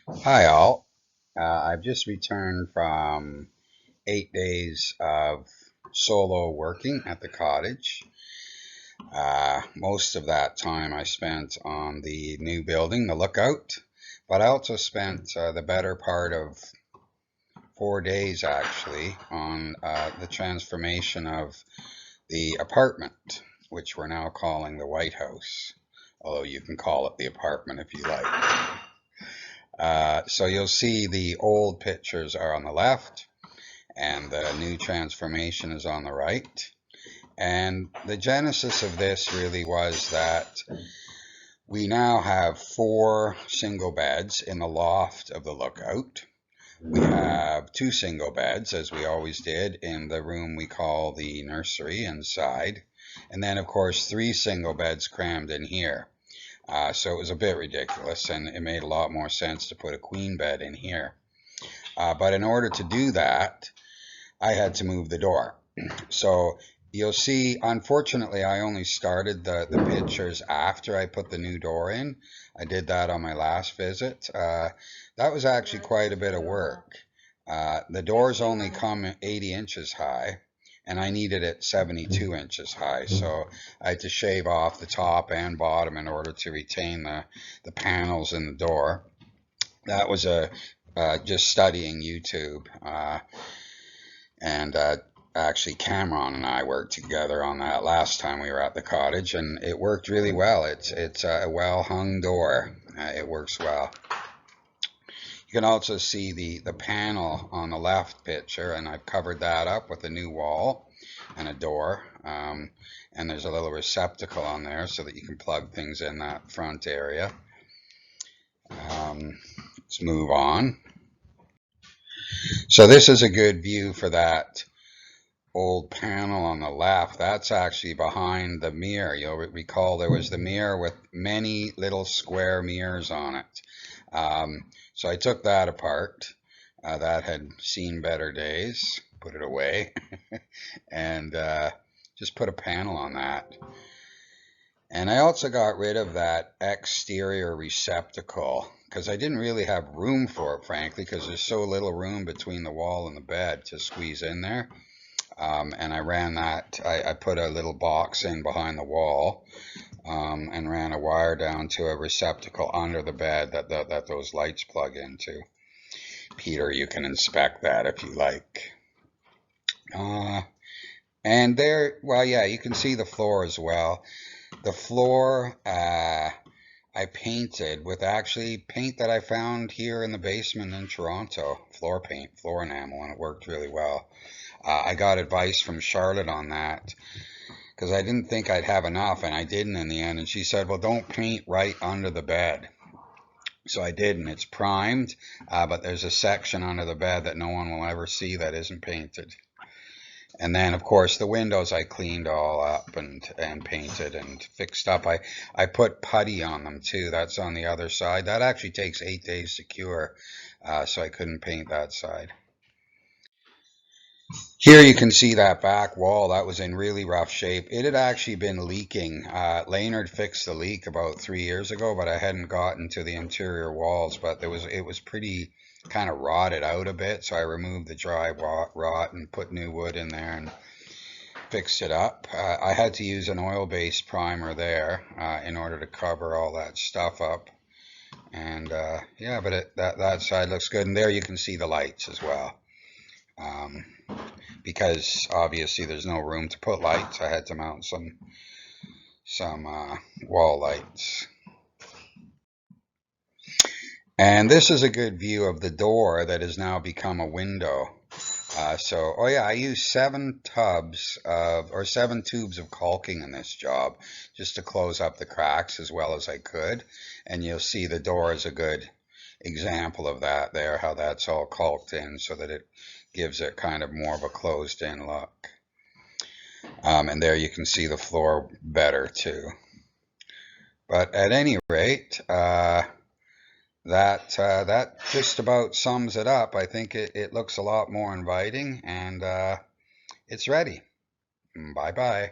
Hi, all. I've just returned from 8 days of solo working at the cottage. Most of that time I spent on the new building, the lookout, but I also spent the better part of 4 days actually on the transformation of the apartment, which we're now calling the White House, although you can call it the apartment if you like. So you'll see the old pictures are on the left and the new transformation is on the right. And the genesis of this really was that we now have 4 single beds in the loft of the lookout. We have 2 single beds, as we always did, in the room we call the nursery inside. And then, of course, 3 single beds crammed in here. So it was a bit ridiculous, and it made a lot more sense to put a queen bed in here. But in order to do that, I had to move the door. So you'll see, unfortunately, I only started the pictures after I put the new door in. I did that on my last visit. That was actually quite a bit of work. The doors only come 80 inches high, and I needed it 72 inches high. So I had to shave off the top and bottom in order to retain the panels in the door. That was just studying YouTube. And actually, Cameron and I worked together on that last time we were at the cottage, and it worked really well. It's a well hung door. It works well. You can also see the panel on the left picture, and I've covered that up with a new wall and a door. And there's a little receptacle on there so that you can plug things in that front area. Let's move on. So this is a good view for that old panel on the left. That's actually behind the mirror. You'll recall there was the mirror with many little square mirrors on it. So I took that apart. That had seen better days. Put it away and just put a panel on that. And I also got rid of that exterior receptacle because I didn't really have room for it, frankly, because there's so little room between the wall and the bed to squeeze in there. And I ran that, I put a little box in behind the wall and ran a wire down to a receptacle under the bed that those lights plug into. Peter, you can inspect that if you like. And there, well, yeah, you can see the floor as well. The floor I painted with actually paint that I found here in the basement in Toronto, floor paint, floor enamel, and it worked really well. I got advice from Charlotte on that because I didn't think I'd have enough, and I didn't in the end. And she said, well, don't paint right under the bed. So I didn't. It's primed, but there's a section under the bed that no one will ever see that isn't painted. And then, of course, the windows I cleaned all up and painted and fixed up. I put putty on them, too. That's on the other side. That actually takes 8 days to cure, so I couldn't paint that side. Here you can see that back wall. That was in really rough shape. It had actually been leaking. Leonard fixed the leak about 3 years ago, but I hadn't gotten to the interior walls. But it was pretty kind of rotted out a bit, so I removed the dry rot and put new wood in there and fixed it up. I had to use an oil-based primer there in order to cover all that stuff up. And yeah, but that side looks good. And there you can see the lights as well. Because obviously there's no room to put lights, I had to mount some wall lights. And this is a good view of the door that has now become a window. Oh yeah, I used 7 tubes of caulking in this job just to close up the cracks as well as I could. And you'll see the door is a good example of that there, how that's all caulked in so that it gives it kind of more of a closed in look. And there you can see the floor better too. But at any rate, that just about sums it up. I think it looks a lot more inviting, and it's ready. Bye bye.